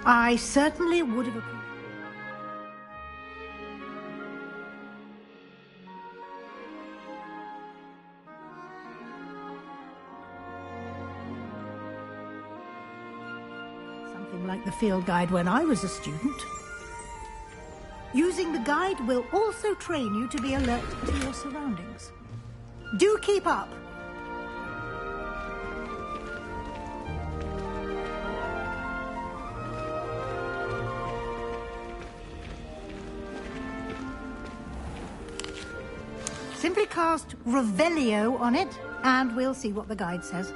I certainly would have approved. Something like the field guide when I was a student. Using the guide will also train you to be alert to your surroundings. Do keep up! Simply cast Revelio on it, and we'll see what the guide says.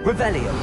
Revelio.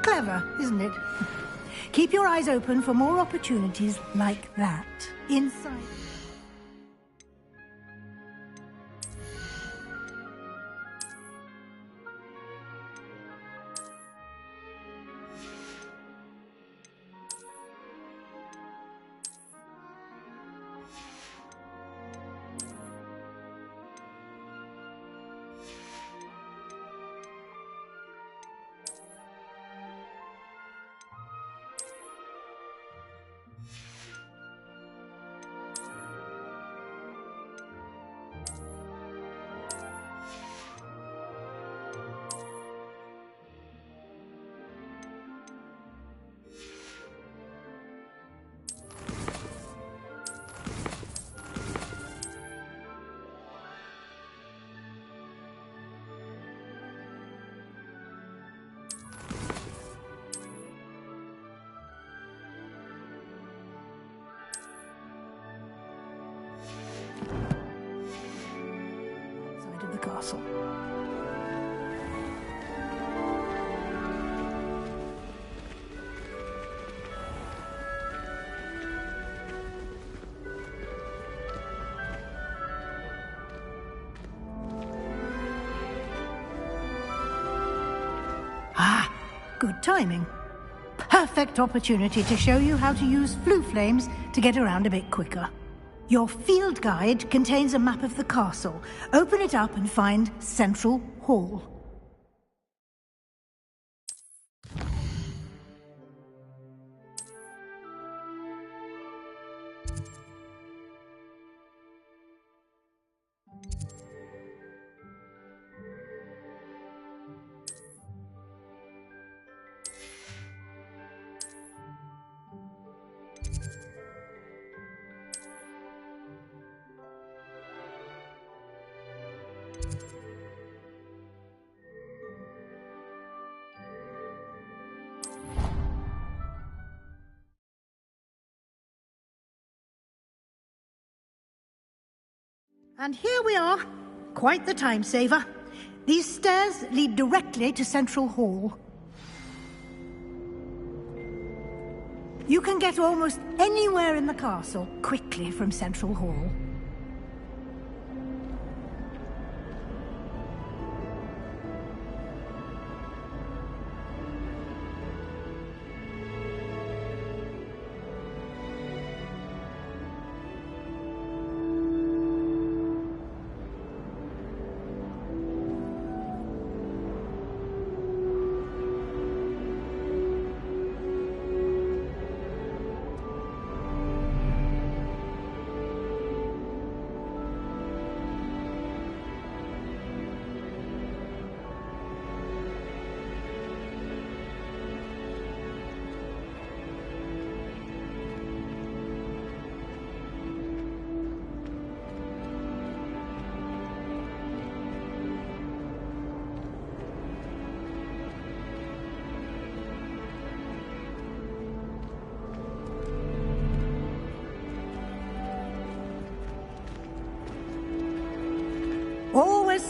Clever, isn't it? Keep your eyes open for more opportunities like that. Inside. Outside of the castle. Ah, good timing. Perfect opportunity to show you how to use flue flames to get around a bit quicker. Your field guide contains a map of the castle. Open it up and find Central Hall. And here we are. Quite the time saver. These stairs lead directly to Central Hall. You can get almost anywhere in the castle quickly from Central Hall.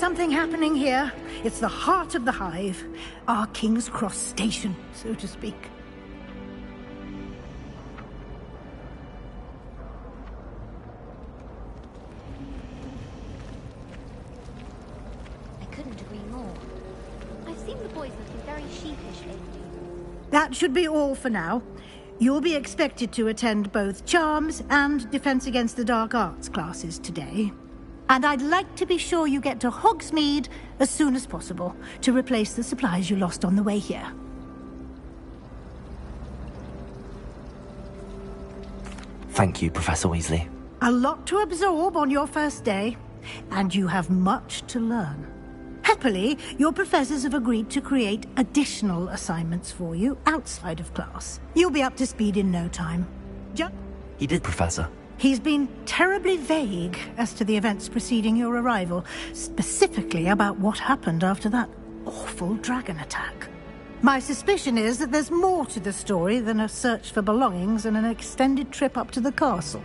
something happening here. It's the heart of the hive. Our King's Cross station, so to speak. I couldn't agree more. I've seen the boys looking very sheepish lately. That should be all for now. You'll be expected to attend both Charms and Defense Against the Dark Arts classes today. And I'd like to be sure you get to Hogsmeade as soon as possible to replace the supplies you lost on the way here. Thank you, Professor Weasley. A lot to absorb on your first day, and you have much to learn. Happily, your professors have agreed to create additional assignments for you outside of class. You'll be up to speed in no time. He did, Professor. He's been terribly vague as to the events preceding your arrival, specifically about what happened after that awful dragon attack. My suspicion is that there's more to the story than a search for belongings and an extended trip up to the castle.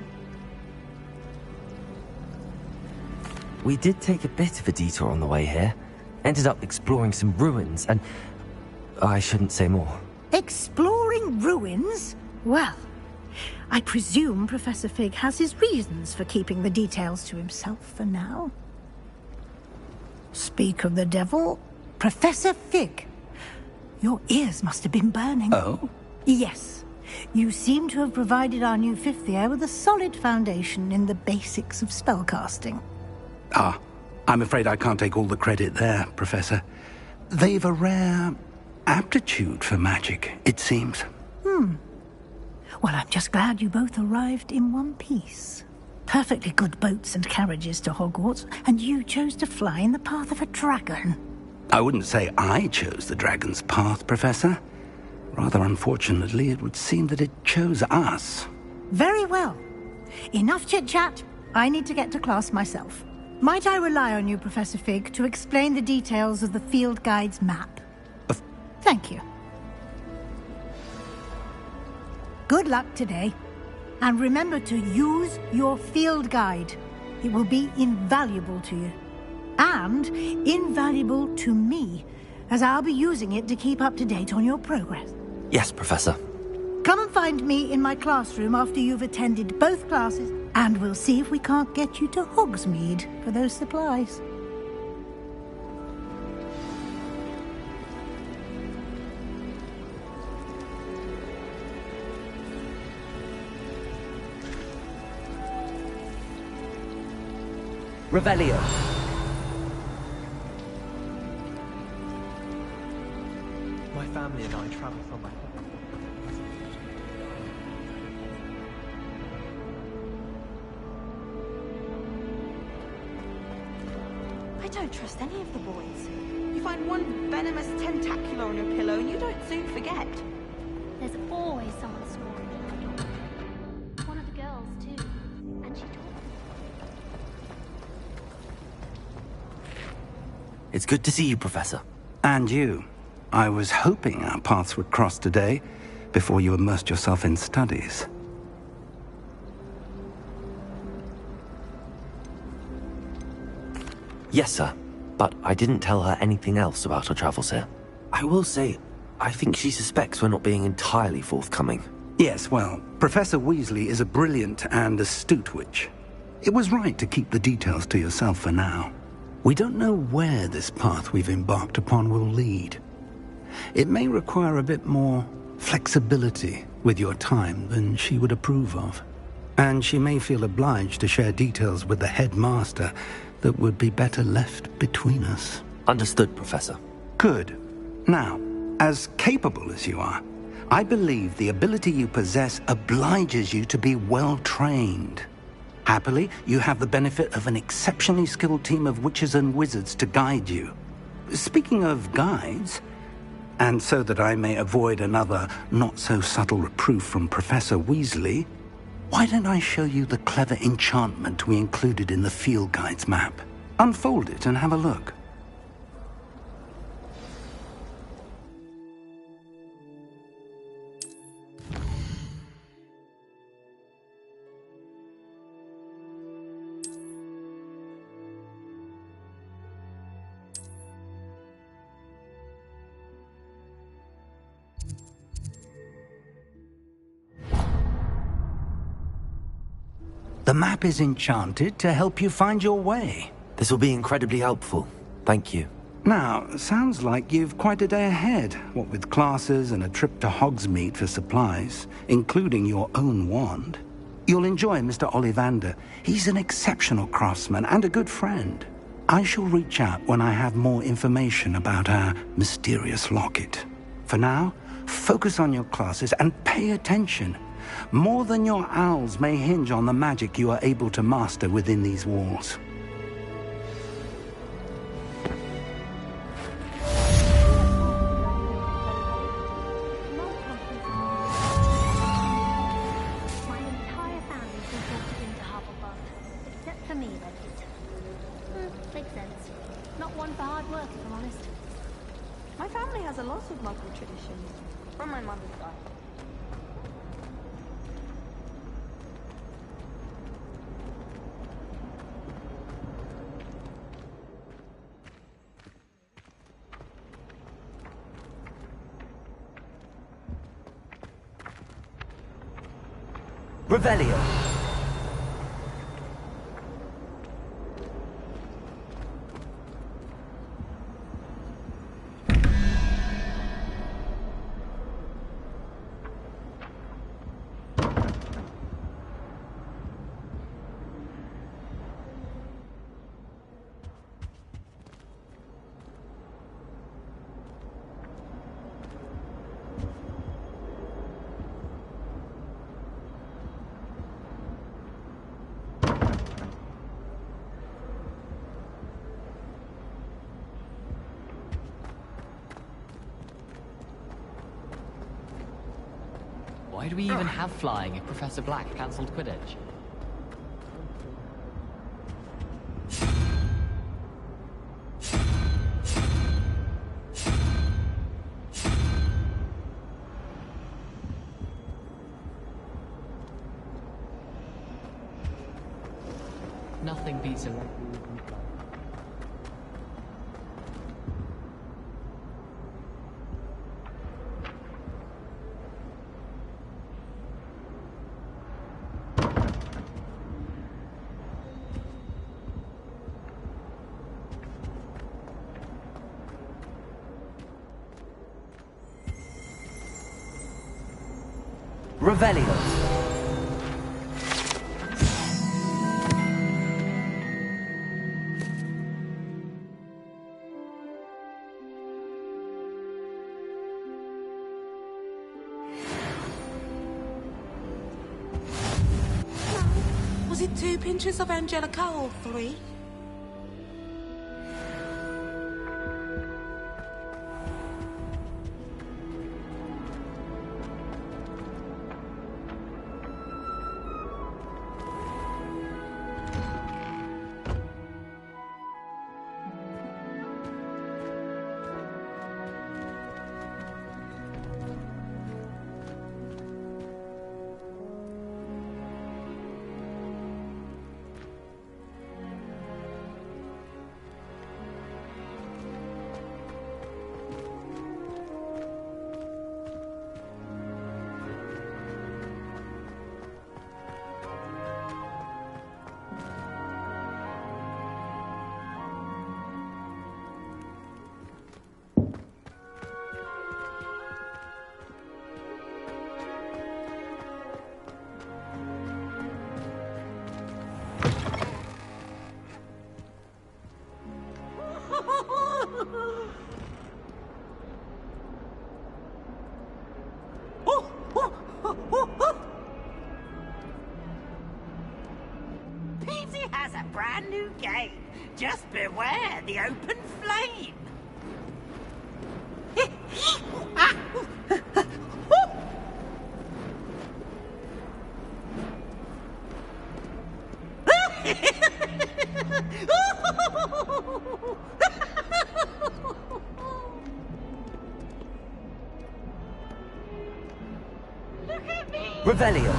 We did take a bit of a detour on the way here. Ended up exploring some ruins, and I shouldn't say more. Exploring ruins? Well, I presume Professor Fig has his reasons for keeping the details to himself for now. Speak of the devil, Professor Fig. Your ears must have been burning. Oh? Yes. You seem to have provided our new fifth year with a solid foundation in the basics of spellcasting. Ah, I'm afraid I can't take all the credit there, Professor. They've a rare aptitude for magic, it seems. Well, I'm just glad you both arrived in one piece. Perfectly good boats and carriages to Hogwarts, and you chose to fly in the path of a dragon. I wouldn't say I chose the dragon's path, Professor. Rather unfortunately, it would seem that it chose us. Very well. Enough chit-chat. I need to get to class myself. Might I rely on you, Professor Fig, to explain the details of the field guide's map? Thank you. Good luck today. And remember to use your field guide. It will be invaluable to you. And invaluable to me, as I'll be using it to keep up to date on your progress. Yes, Professor. Come and find me in my classroom after you've attended both classes, and we'll see if we can't get you to Hogsmeade for those supplies. Revelio. My family and I travel from my home. I don't trust any of the boys. You find one venomous tentacular on your pillow and you don't soon forget. There's always someone snoring at my door. One of the girls, too. And she talks. It's good to see you, Professor. And you. I was hoping our paths would cross today, before you immersed yourself in studies. Yes, sir. But I didn't tell her anything else about our travels here. I will say, I think she suspects we're not being entirely forthcoming. Yes, well, Professor Weasley is a brilliant and astute witch. It was right to keep the details to yourself for now. We don't know where this path we've embarked upon will lead. It may require a bit more flexibility with your time than she would approve of. And she may feel obliged to share details with the headmaster that would be better left between us. Understood, Professor. Good. Now, as capable as you are, I believe the ability you possess obliges you to be well trained. Happily, you have the benefit of an exceptionally skilled team of witches and wizards to guide you. Speaking of guides, and so that I may avoid another not-so-subtle reproof from Professor Weasley, why don't I show you the clever enchantment we included in the field guide's map? Unfold it and have a look. The map is enchanted to help you find your way. This will be incredibly helpful. Thank you. Now, sounds like you've quite a day ahead, what with classes and a trip to Hogsmeade for supplies, including your own wand. You'll enjoy Mr. Ollivander. He's an exceptional craftsman and a good friend. I shall reach out when I have more information about our mysterious locket. For now, focus on your classes and pay attention. More than your owls may hinge on the magic you are able to master within these walls. My entire family's been ported into Hufflepuff, except for me, that is. Makes sense. Not one for hard work, if I'm honest. My family has a lot of Muggle traditions, from my mother's side. Revelio. Why do we even have flying if Professor Black cancelled Quidditch? Nothing beats a Revelio. Was it 2 pinches of Angelica or 3? Peasy has a brand new game. Just beware the open flame. Look at me. Revelio.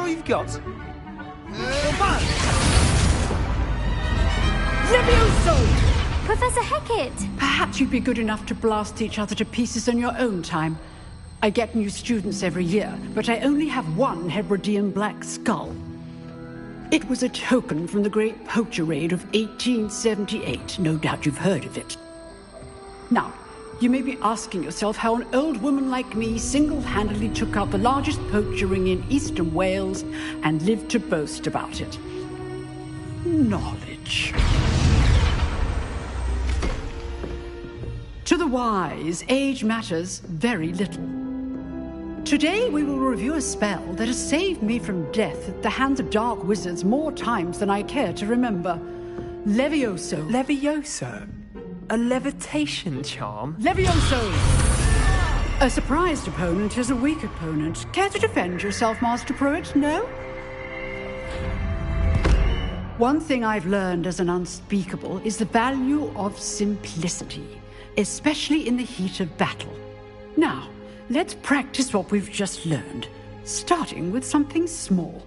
all you've got? Levioso! Professor Hecat! Perhaps you'd be good enough to blast each other to pieces in your own time. I get new students every year, but I only have one Hebridean black skull. It was a token from the Great Poacher Raid of 1878. No doubt you've heard of it. Now, you may be asking yourself how an old woman like me single-handedly took out the largest poacher ring in eastern Wales and lived to boast about it. Knowledge. To the wise, age matters very little. Today we will review a spell that has saved me from death at the hands of dark wizards more times than I care to remember. Levioso. Levioso? A levitation charm? Levioso! A surprised opponent is a weak opponent. Care to defend yourself, Master Pruitt? No? One thing I've learned as an unspeakable is the value of simplicity, especially in the heat of battle. Now, let's practice what we've just learned, starting with something small.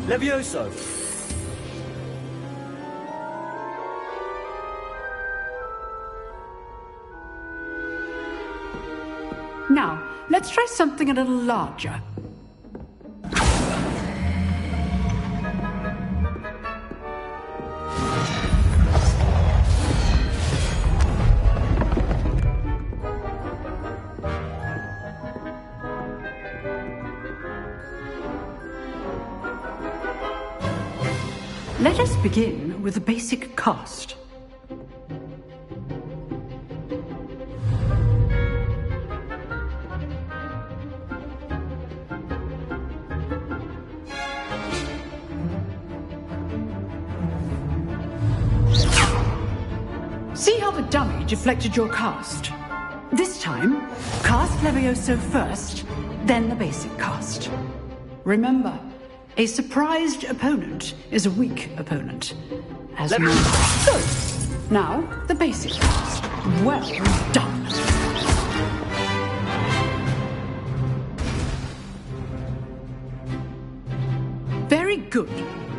Levioso! Now, let's try something a little larger. Let us begin with a basic cast. See how the dummy deflected your cast? This time, cast Levioso first, then the basic cast. Remember, a surprised opponent is a weak opponent. As good. Now, the basic cast. Well done. Very good,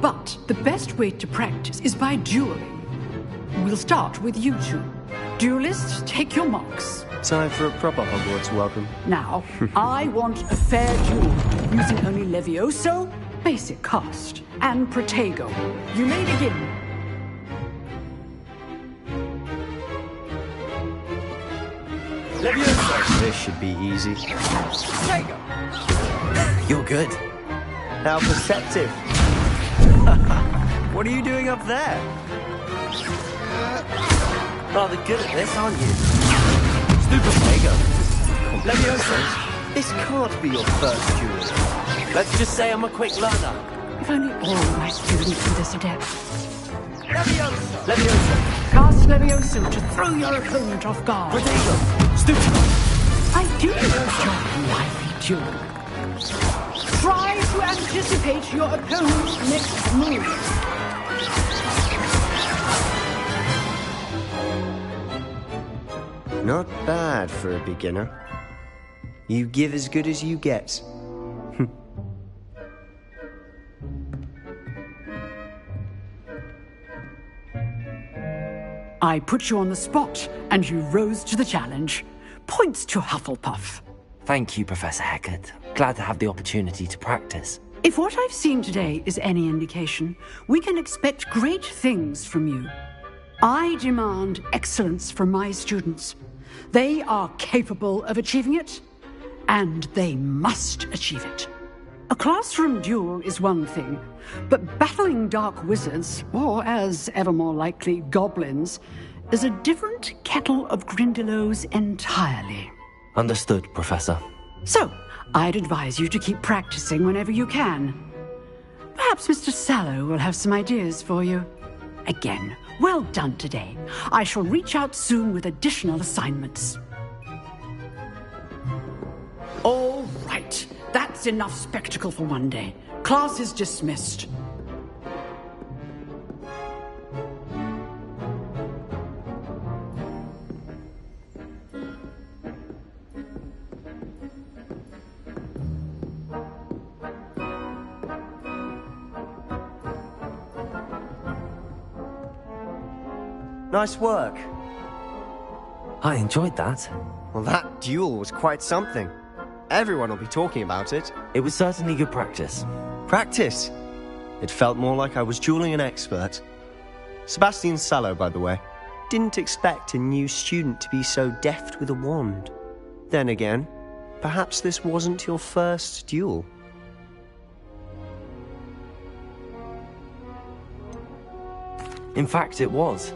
but the best way to practice is by dueling. We'll start with you two. Duelists, take your marks. Time for a proper Hogwarts welcome. Now, I want a fair duel, using only Levioso, basic cast, and Protego. You may begin. Levioso! This should be easy. Protego! You're good. How perceptive. What are you doing up there? Rather good at this, aren't you? Stupid Protego. Levioso, this can't be your first duel. Let's just say I'm a quick learner. If only all my students were this adept. Levioso! Levioso! Cast Levioso to throw your opponent off guard. Protego! Stupid! I do enjoy a lively duel. Try to anticipate your opponent's next move. Not bad for a beginner. You give as good as you get. I put you on the spot, and you rose to the challenge. Points to Hufflepuff. Thank you, Professor Hecat. Glad to have the opportunity to practice. If what I've seen today is any indication, we can expect great things from you. I demand excellence from my students. They are capable of achieving it, and they must achieve it. A classroom duel is one thing, but battling dark wizards, or as ever more likely, goblins, is a different kettle of Grindylows entirely. Understood, Professor. So, I'd advise you to keep practicing whenever you can. Perhaps Mr. Sallow will have some ideas for you. Again, well done today. I shall reach out soon with additional assignments. All right, that's That's enough spectacle for one day. Class is dismissed. Nice work. I enjoyed that. Well, that duel was quite something. Everyone will be talking about it. It was certainly good practice. Practice? It felt more like I was dueling an expert. Sebastian Sallow, by the way. Didn't expect a new student to be so deft with a wand. Then again, perhaps this wasn't your first duel. In fact, it was.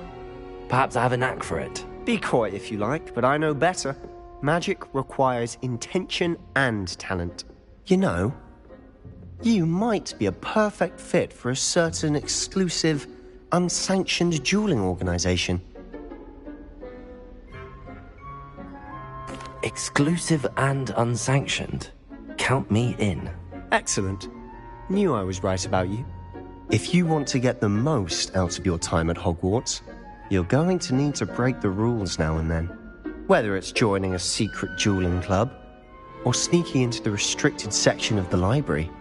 Perhaps I have a knack for it. Be coy if you like, but I know better. Magic requires intention and talent. You know, you might be a perfect fit for a certain exclusive, unsanctioned dueling organization. Exclusive and unsanctioned. Count me in. Excellent. Knew I was right about you. If you want to get the most out of your time at Hogwarts, you're going to need to break the rules now and then. Whether it's joining a secret dueling club, or sneaking into the restricted section of the library,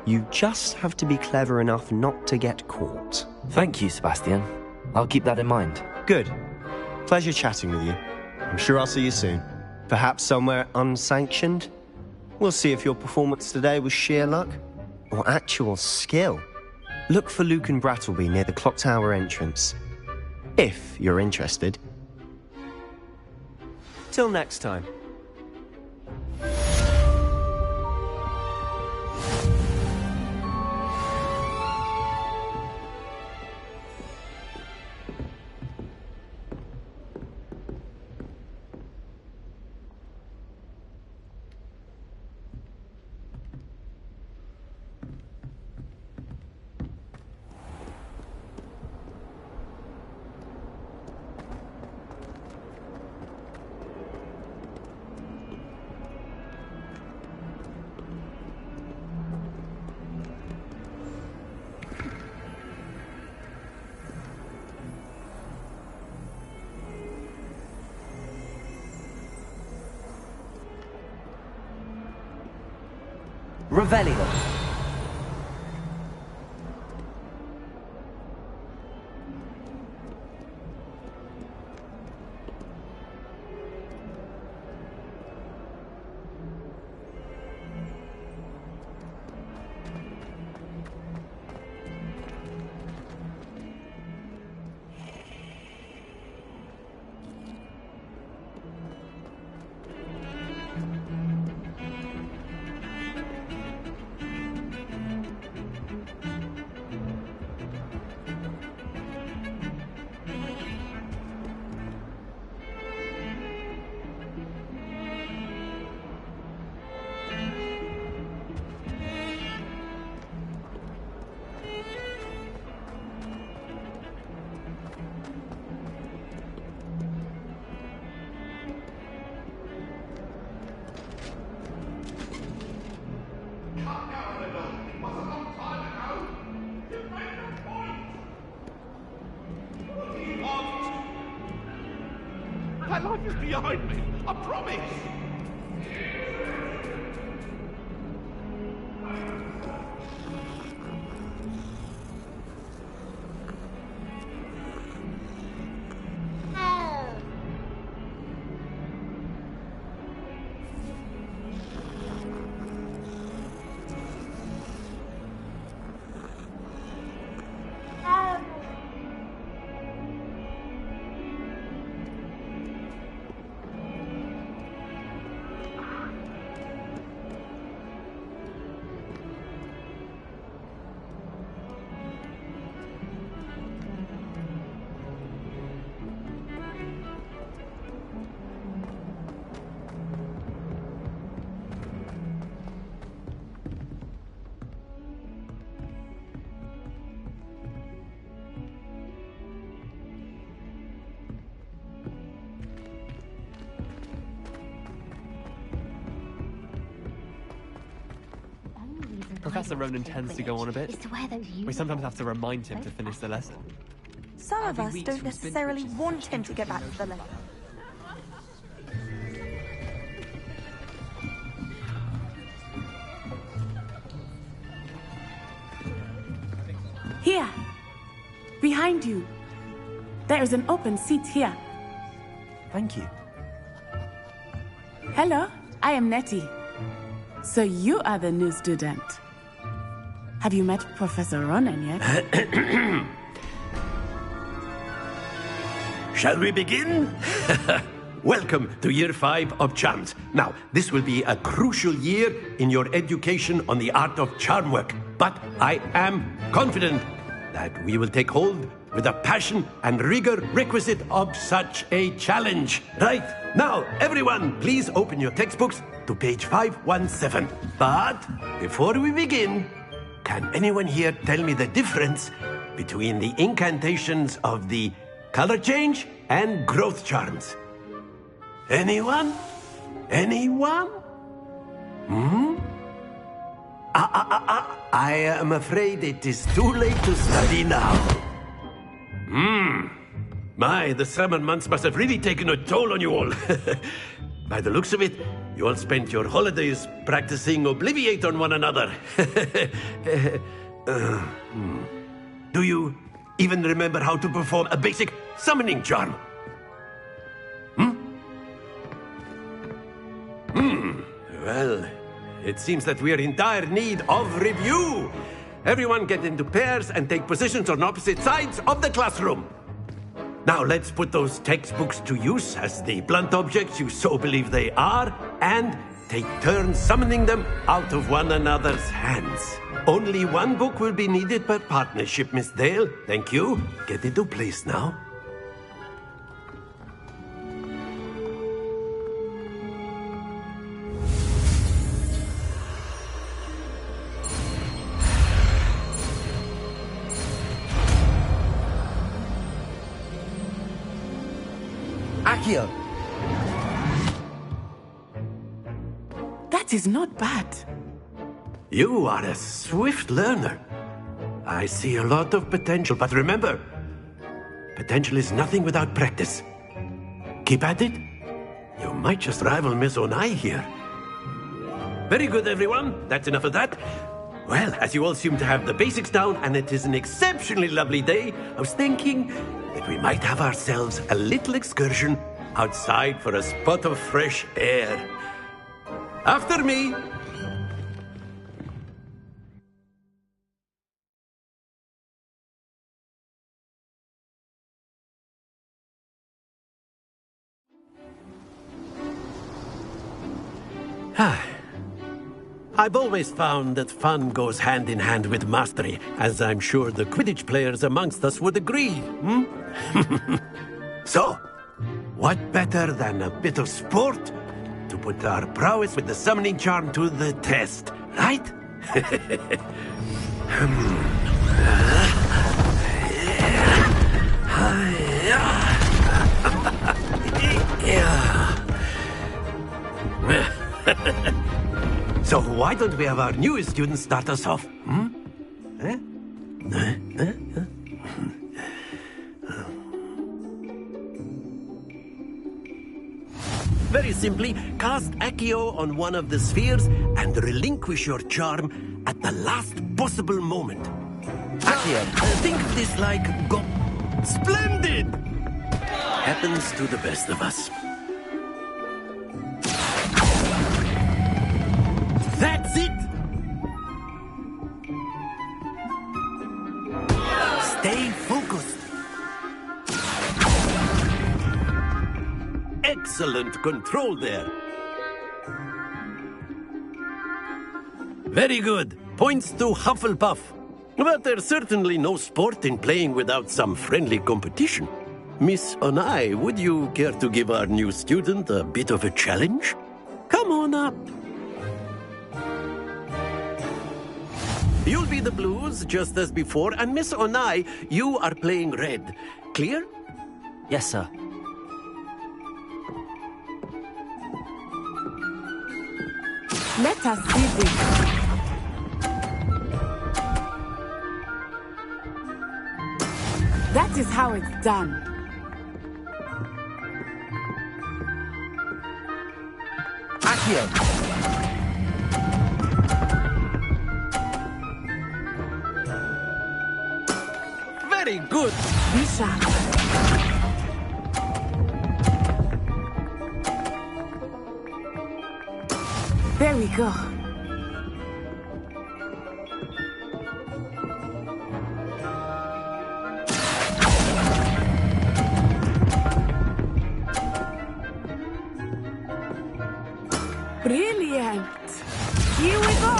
you just have to be clever enough not to get caught. Thank you, Sebastian. I'll keep that in mind. Good. Pleasure chatting with you. I'm sure I'll see you soon. Perhaps somewhere unsanctioned? We'll see if your performance today was sheer luck, or actual skill. Look for Lucan Brattleby near the Clock Tower entrance. If you're interested. Till next time. Revelio. My life is behind me, I promise! Professor Ronan tends to go on a bit. We sometimes have to remind him to finish the lesson. Some of us don't necessarily want him to get back to the lesson. Here! Behind you! There is an open seat here. Thank you. Hello, I am Nettie. So you are the new student. Have you met Professor Ronan yet? Shall we begin? Welcome to Year 5 of Charms. Now, this will be a crucial year in your education on the art of charm work. But I am confident that we will take hold with the passion and rigor requisite of such a challenge. Right, now, everyone, please open your textbooks to page 517. But before we begin, can anyone here tell me the difference between the incantations of the color change and growth charms? Anyone? Anyone? I am afraid it is too late to study now. My, the summer months must have really taken a toll on you all. By the looks of it, you all spent your holidays practicing Obliviate on one another. Do you even remember how to perform a basic summoning charm? Well, it seems that we are in dire need of review. Everyone get into pairs and take positions on opposite sides of the classroom. Now let's put those textbooks to use as the blunt objects you so believe they are, and take turns summoning them out of one another's hands. Only one book will be needed per partnership, Miss Dale. Thank you. Get into place now. Accio! That is not bad. You are a swift learner. I see a lot of potential, but remember, potential is nothing without practice. Keep at it. You might just rival Miss Onai here. Very good, everyone. That's enough of that. Well, as you all seem to have the basics down, and it is an exceptionally lovely day, I was thinking that we might have ourselves a little excursion outside for a spot of fresh air. After me. I've always found that fun goes hand in hand with mastery, as I'm sure the Quidditch players amongst us would agree. So, what better than a bit of sport to put our prowess with the summoning charm to the test, right? So why don't we have our newest student start us off? Very simply, cast Accio on one of the spheres and relinquish your charm at the last possible moment. Accio, think of this like Splendid! Happens to the best of us. That's it! Stay focused. Excellent control there. Very good. Points to Hufflepuff. But there's certainly no sport in playing without some friendly competition. Miss Onai, would you care to give our new student a bit of a challenge? Come on up. You'll be the blues, just as before, and Miss Onai, you are playing red. Clear? Yes, sir. Let us see this. That is how it's done. Accio! Very good. Be sharp. There we go. Brilliant. Here we go.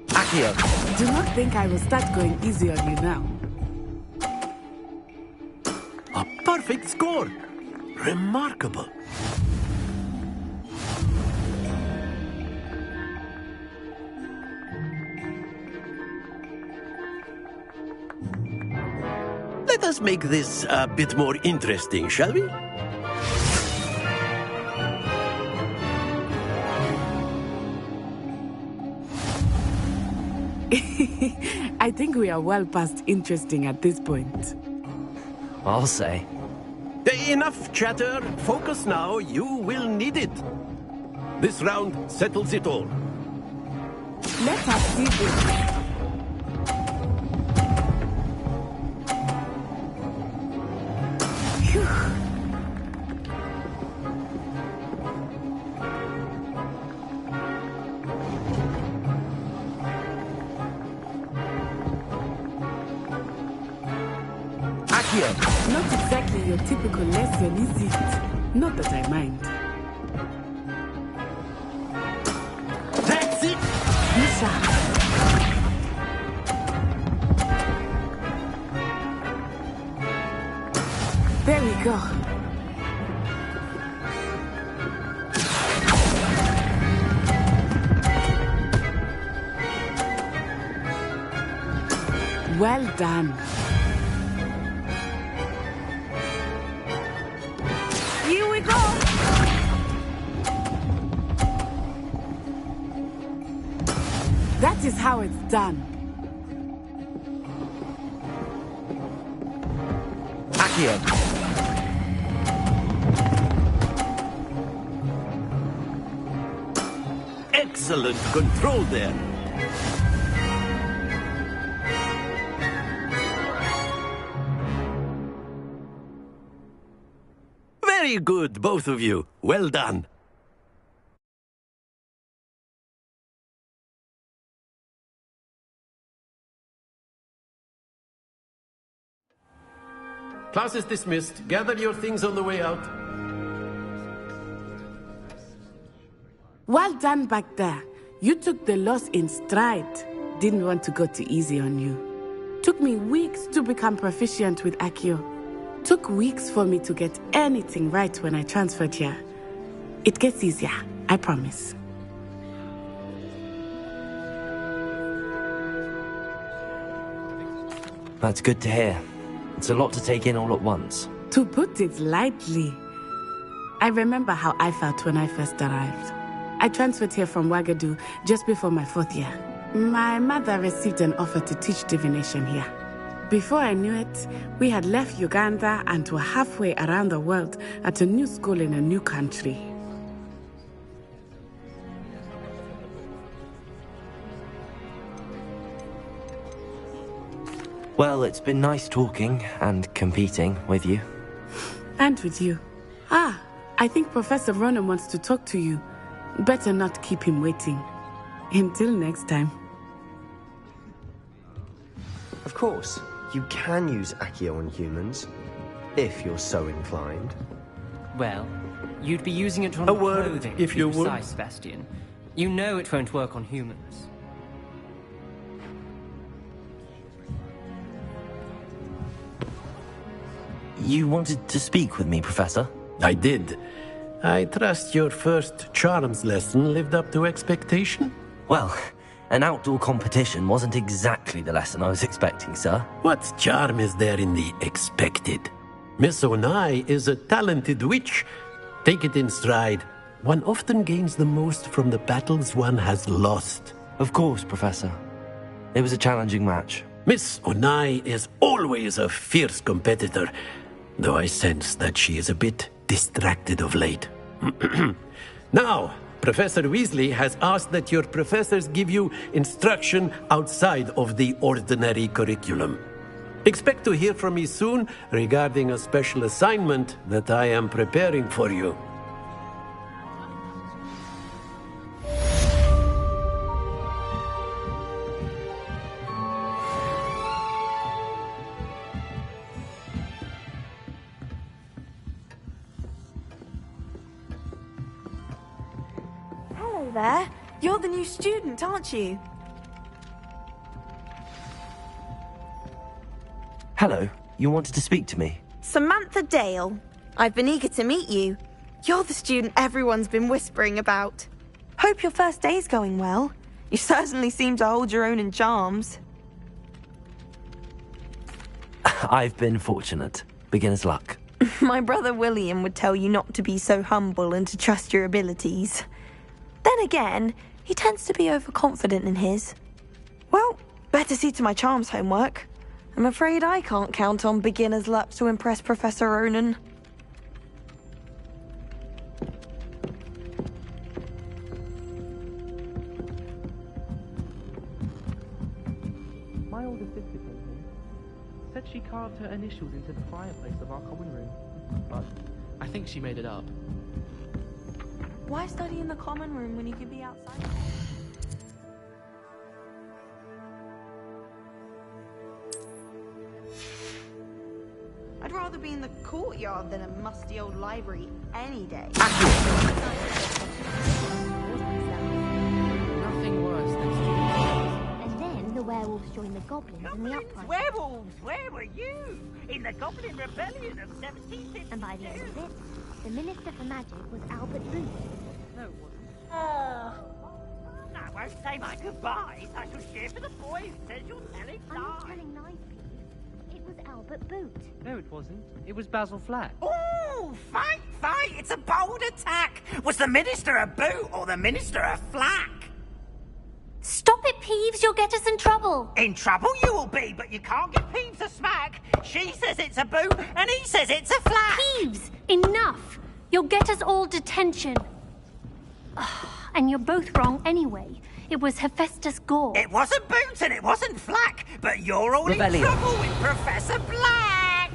Accio! Do not think I will start going easy on you now. A perfect score. Remarkable. Let us make this a bit more interesting, shall we? I think we are well past interesting at this point. I'll say. Enough chatter. Focus now. You will need it. This round settles it all. Let us see this. Not exactly your typical lesson, is it? Not that I mind. That's it! Misha. There we go. Well done. Here we go. That is how it's done. Accio! Excellent control there. Very good, both of you. Well done. Class is dismissed. Gather your things on the way out. Well done back there. You took the loss in stride. Didn't want to go too easy on you. Took me weeks to become proficient with Accio. Took weeks for me to get anything right when I transferred here. It gets easier, I promise. That's good to hear. It's a lot to take in all at once. To put it lightly, I remember how I felt when I first arrived. I transferred here from Ouagadougou just before my 4th year. My mother received an offer to teach divination here. Before I knew it, we had left Uganda and were halfway around the world at a new school in a new country. Well, it's been nice talking and competing with you. And with you. Ah, I think Professor Ronen wants to talk to you. Better not keep him waiting. Until next time. Of course, you can use Accio on humans, if you're so inclined. Well, you'd be using it on A word, clothing, if you would. precise, Sebastian. You know it won't work on humans. You wanted to speak with me, Professor? I did. I trust your first charms lesson lived up to expectation? Well, An outdoor competition wasn't exactly the lesson I was expecting, sir. What charm is there in the expected? Miss Onai is a talented witch. Take it in stride. One often gains the most from the battles one has lost. Of course, Professor. It was a challenging match. Miss Onai is always a fierce competitor, though I sense that she is a bit distracted of late. Now, Professor Weasley has asked that your professors give you instruction outside of the ordinary curriculum. Expect to hear from me soon regarding a special assignment that I am preparing for you. Hello there. You're the new student, aren't you? Hello, you wanted to speak to me? Samantha Dale. I've been eager to meet you. You're the student everyone's been whispering about. Hope your first day's going well. You certainly seem to hold your own in charms. I've been fortunate. Beginner's luck. My brother William would tell you not to be so humble and to trust your abilities. Then again, he tends to be overconfident in his. Well, better see to my charms homework. I'm afraid I can't count on beginner's luck to impress Professor Ronen. My older sister came here. Said she carved her initials into the fireplace of our common room. But I think she made it up. Why study in the common room when you can be outside? I'd rather be in the courtyard than a musty old library any day. Nothing worse than students. And then the werewolves joined the goblins in the uprising. Werewolves, where were you? In the Goblin Rebellion of 1752. And by the end of it, the Minister for Magic was Albert Booth. No, it wasn't. I won't say my goodbyes. I shall cheer for the boy who says you'll tell him I'm not telling lies, please. It was Albert Boot. No, it wasn't. It was Basil Flack. Oh, fight! It's a bold attack. Was the Minister a boot or the Minister a flack? Stop it, Peeves. You'll get us in trouble. In trouble you will be, but you can't give Peeves a smack. She says it's a boot and he says it's a flack. Peeves, enough. You'll get us all detention. And you're both wrong anyway. It was Hephaestus Gore. It wasn't Boot and it wasn't Flack, but you're all Rebellion. in trouble with Professor Black!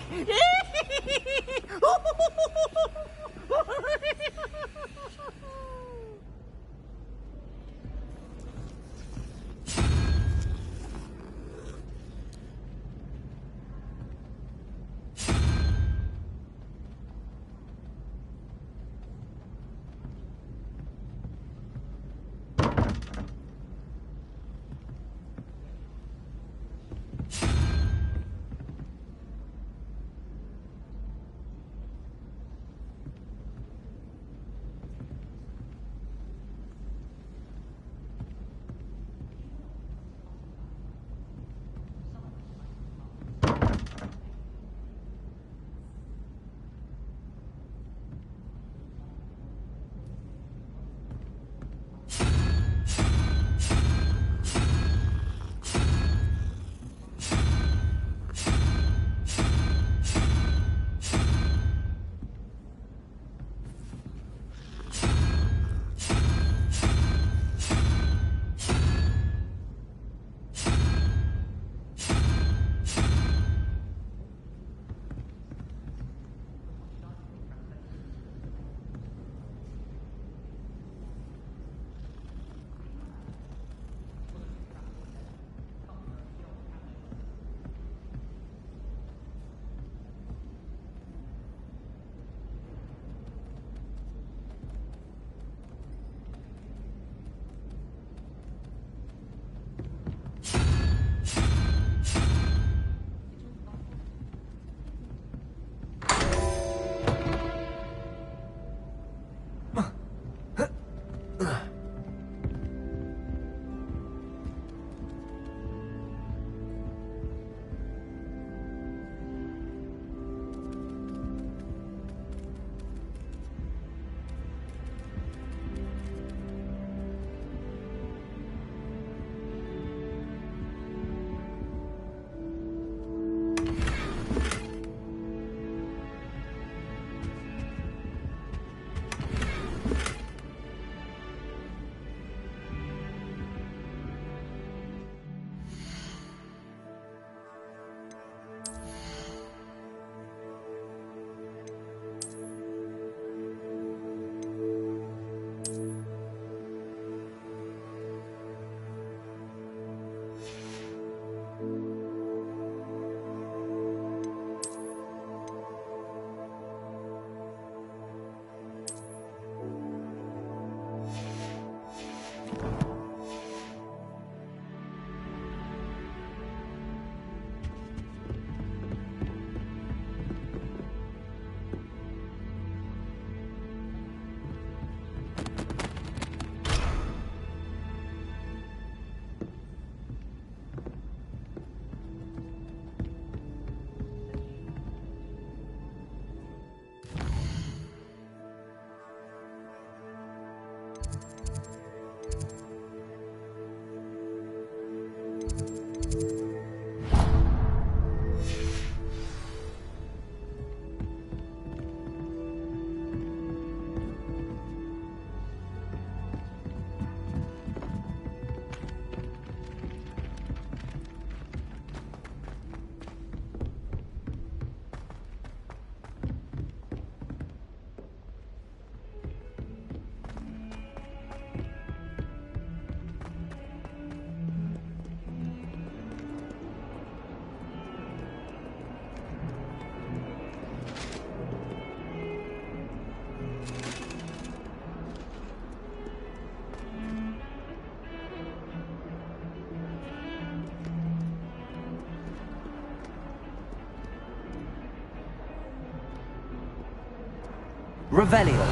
Revelio.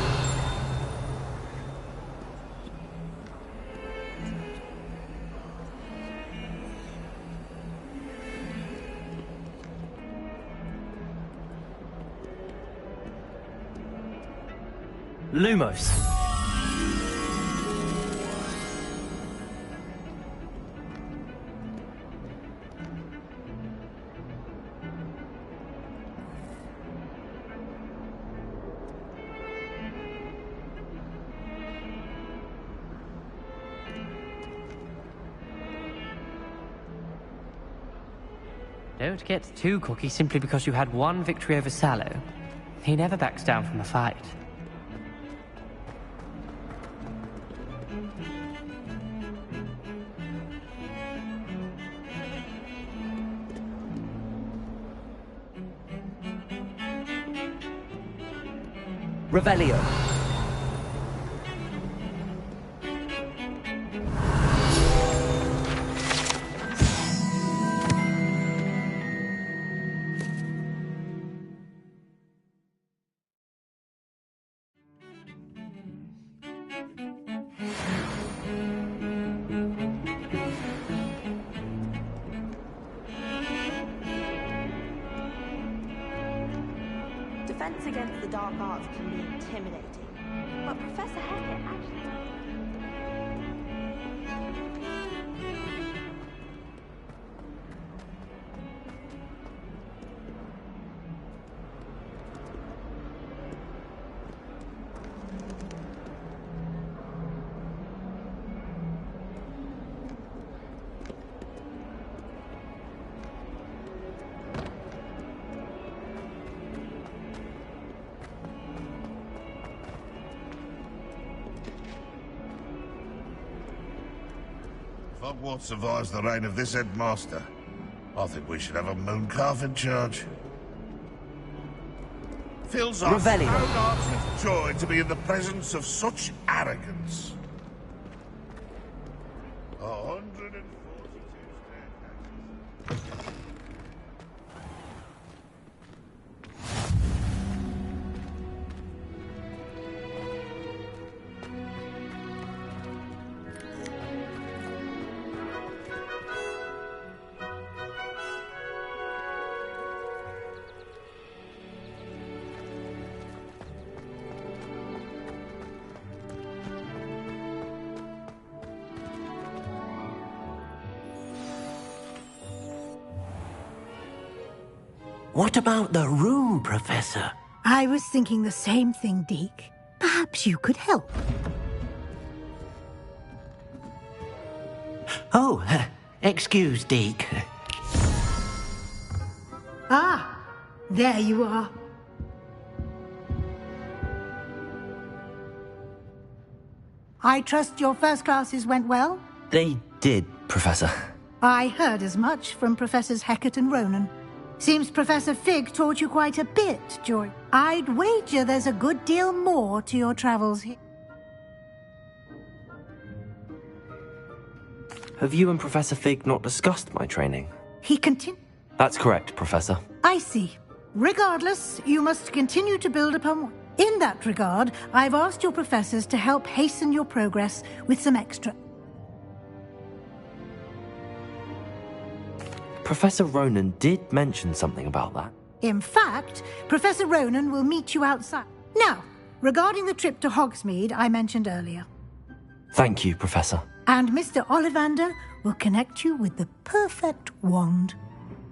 Lumos. Don't get too cocky simply because you had one victory over Sallow. He never backs down from a fight. Revelio. Defense against the dark arts can be intimidating, but Professor Hecat actually... Hogwarts survives the reign of this headmaster. I think we should have a mooncalf in charge. Fills our Revelio. proud hearts with joy to be in the presence of such arrogance. 142 staircases. What about the room, Professor? I was thinking the same thing, Deke. Perhaps you could help. Oh, excuse, Deke. Ah, there you are. I trust your first classes went well? They did, Professor. I heard as much from Professors Hecat and Ronan. Seems Professor Fig taught you quite a bit, Joy. I'd wager there's a good deal more to your travels here. Have you and Professor Fig not discussed my training? He continued. That's correct, Professor. I see. Regardless, you must continue to build upon... In that regard, I've asked your professors to help hasten your progress with some extra... Professor Ronan did mention something about that. In fact, Professor Ronan will meet you outside. Now, regarding the trip to Hogsmeade I mentioned earlier. Thank you, Professor. And Mr. Ollivander will connect you with the perfect wand.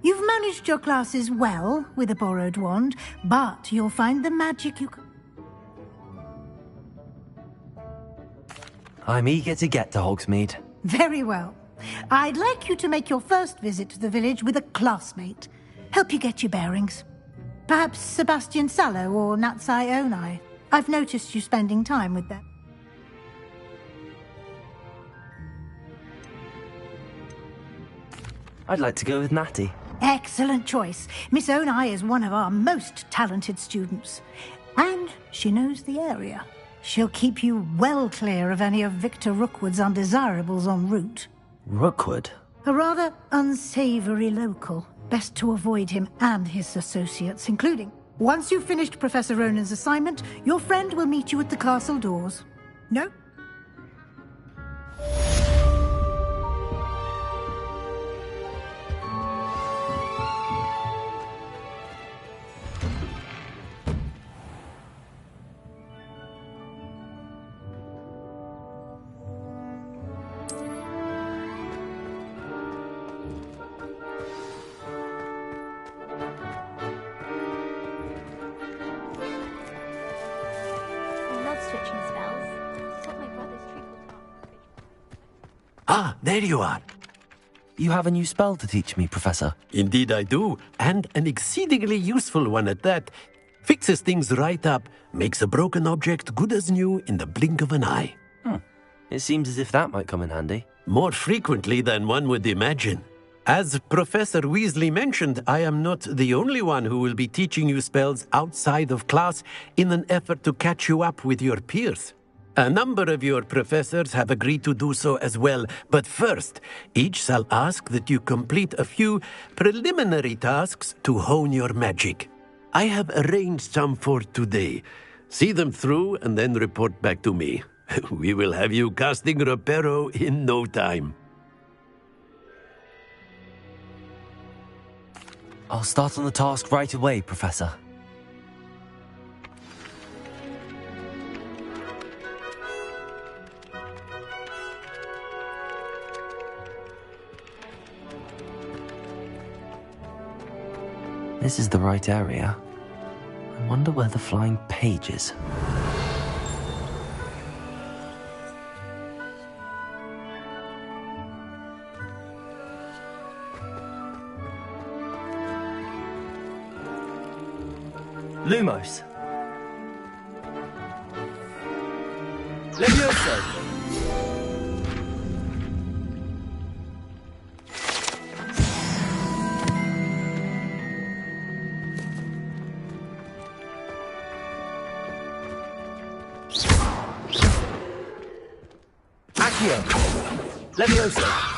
You've managed your classes well with a borrowed wand, but you'll find the magic you can... I'm eager to get to Hogsmeade. Very well. I'd like you to make your first visit to the village with a classmate. Help you get your bearings. Perhaps Sebastian Sallow or Natsai Onai. I've noticed you spending time with them. I'd like to go with Natty. Excellent choice. Miss Onai is one of our most talented students. And she knows the area. She'll keep you well clear of any of Victor Rookwood's undesirables en route. Rookwood? A rather unsavory local. Best to avoid him and his associates, including... Once you've finished Professor Ronan's assignment, your friend will meet you at the castle doors. No? Ah, there you are. You have a new spell to teach me, Professor. Indeed I do, and an exceedingly useful one at that. Fixes things right up, makes a broken object good as new in the blink of an eye. It seems as if that might come in handy. More frequently than one would imagine. As Professor Weasley mentioned, I am not the only one who will be teaching you spells outside of class in an effort to catch you up with your peers. A number of your professors have agreed to do so as well, but first, each shall ask that you complete a few preliminary tasks to hone your magic. I have arranged some for today. See them through and then report back to me. We will have you casting Reparo in no time. I'll start on the task right away, Professor. This is the right area. I wonder where the flying page is. Lumos. Levioso. Accio. Levioso.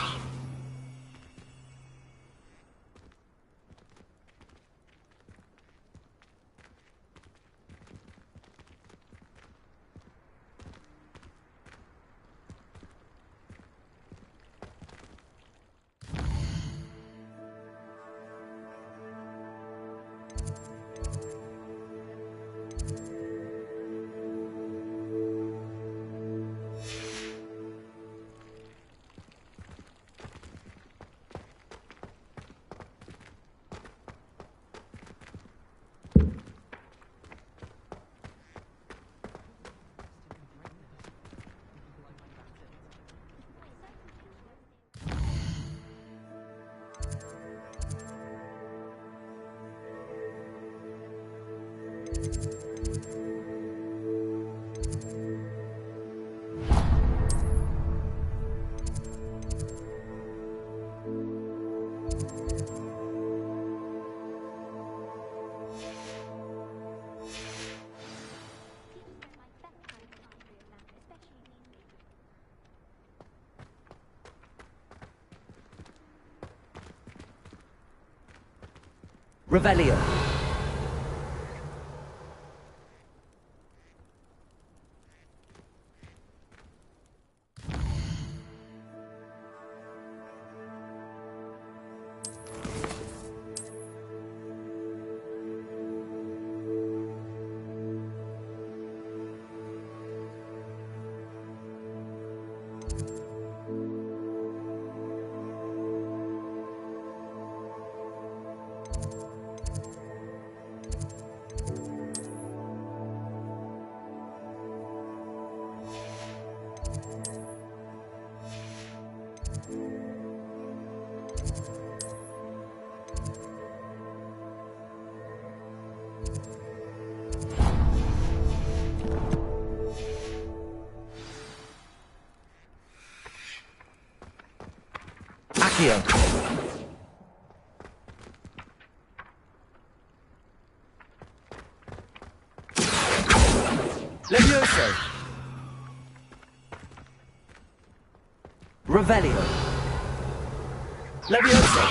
Revelio. Accio. Levioso. Revelio. Levioso.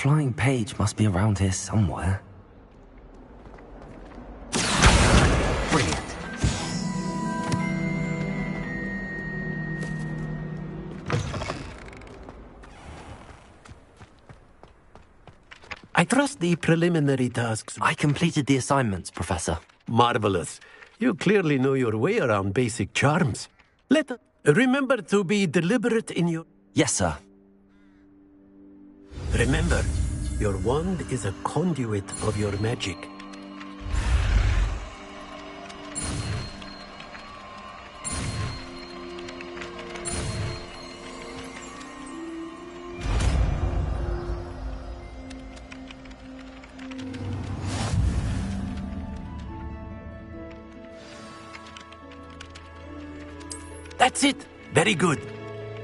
flying page must be around here somewhere. Brilliant. I trust the preliminary tasks. I completed the assignments, Professor. Marvelous. You clearly know your way around basic charms. Remember to be deliberate in your... Yes, sir. Remember, your wand is a conduit of your magic. That's it! Very good.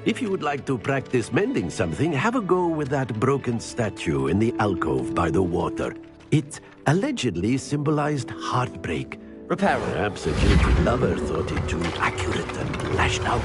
If you would like to practice mending something, have a go with that broken statue in the alcove by the water. It allegedly symbolized heartbreak. Repair it. Perhaps a guilty lover thought it too accurate and lashed out.